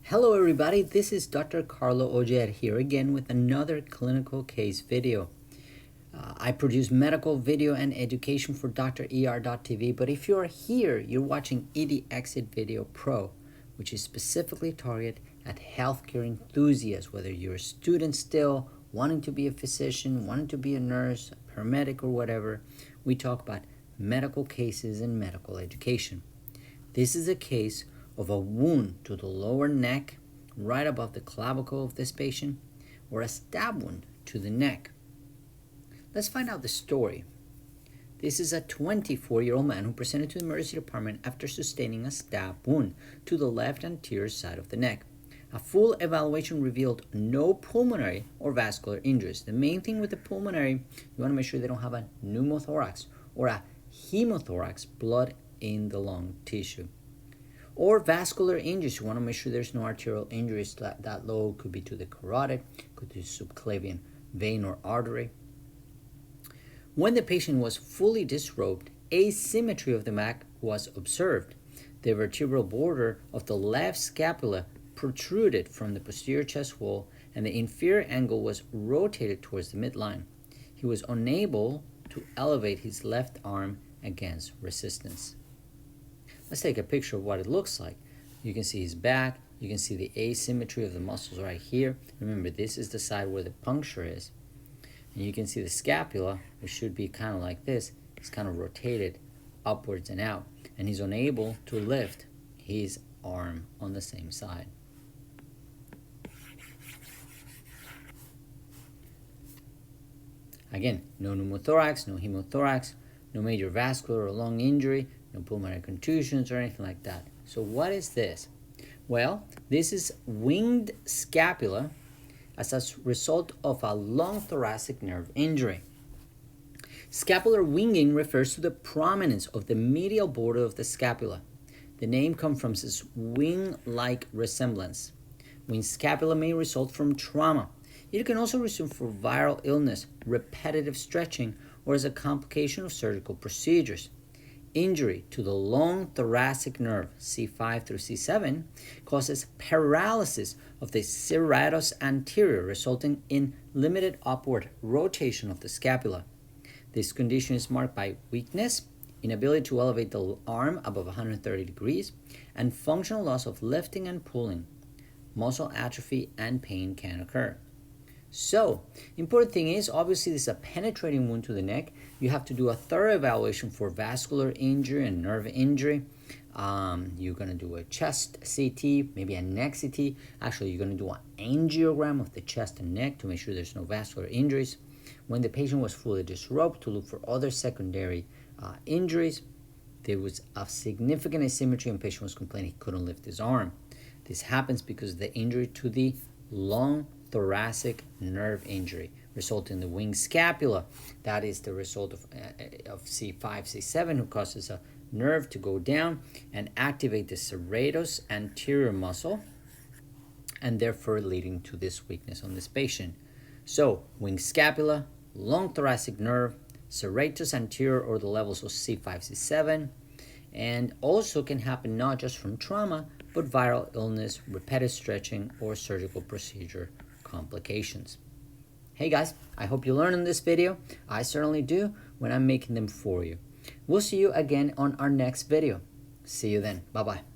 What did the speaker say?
Hello everybody, this is Dr. Carlo Ojer here again with another clinical case video. I produce medical video and education for DrER.tv, but if you're here, you're watching ED Exit Video Pro, which is specifically targeted at healthcare enthusiasts, whether you're a student still, wanting to be a physician, wanting to be a nurse, a paramedic, or whatever. We talk about medical cases and medical education. This is a case of a wound to the lower neck, right above the clavicle of this patient, or a stab wound to the neck. Let's find out the story. This is a 24-year-old man who presented to the emergency department after sustaining a stab wound to the left anterior side of the neck. A full evaluation revealed no pulmonary or vascular injuries. The main thing with the pulmonary, you want to make sure they don't have a pneumothorax or a hemothorax, blood in the lung tissue. Or vascular injuries, you want to make sure there's no arterial injuries. That low could be to the carotid, could be subclavian vein or artery. When the patient was fully disrobed, asymmetry of the neck was observed. The vertebral border of the left scapula protruded from the posterior chest wall, and the inferior angle was rotated towards the midline. He was unable to elevate his left arm against resistance. Let's take a picture of what it looks like. You can see his back. You can see the asymmetry of the muscles right here. Remember, this is the side where the puncture is. And you can see the scapula, which should be kind of like this. It's kind of rotated upwards and out. And he's unable to lift his arm on the same side. Again, no pneumothorax, no hemothorax, no major vascular or lung injury, no pulmonary contusions or anything like that. So what is this? Well, this is winged scapula as a result of a long thoracic nerve injury. Scapular winging refers to the prominence of the medial border of the scapula. The name comes from this wing-like resemblance. Winged scapula may result from trauma. It can also result from viral illness, repetitive stretching, or as a complication of surgical procedures. Injury to the long thoracic nerve, C5 through C7, causes paralysis of the serratus anterior, resulting in limited upward rotation of the scapula. This condition is marked by weakness, inability to elevate the arm above 130 degrees, and functional loss of lifting and pulling. Muscle atrophy and pain can occur. So, important thing is, obviously this is a penetrating wound to the neck. You have to do a thorough evaluation for vascular injury and nerve injury. You're going to do a chest CT, maybe a neck CT. Actually, you're going to do an angiogram of the chest and neck to make sure there's no vascular injuries. When the patient was fully disrobed, to look for other secondary injuries. There was a significant asymmetry and the patient was complaining he couldn't lift his arm. This happens because of the injury to the long thoracic nerve injury, resulting in the winged scapula. That is the result of C5, C7, who causes a nerve to go down and activate the serratus anterior muscle, and therefore leading to this weakness on this patient. So, winged scapula, long thoracic nerve, serratus anterior or the levels of C5, C7, and also can happen not just from trauma, but viral illness, repetitive stretching, or surgical procedure complications. Hey guys, I hope you learned in this video. I certainly do when I'm making them for you. We'll see you again on our next video. See you then. Bye-bye.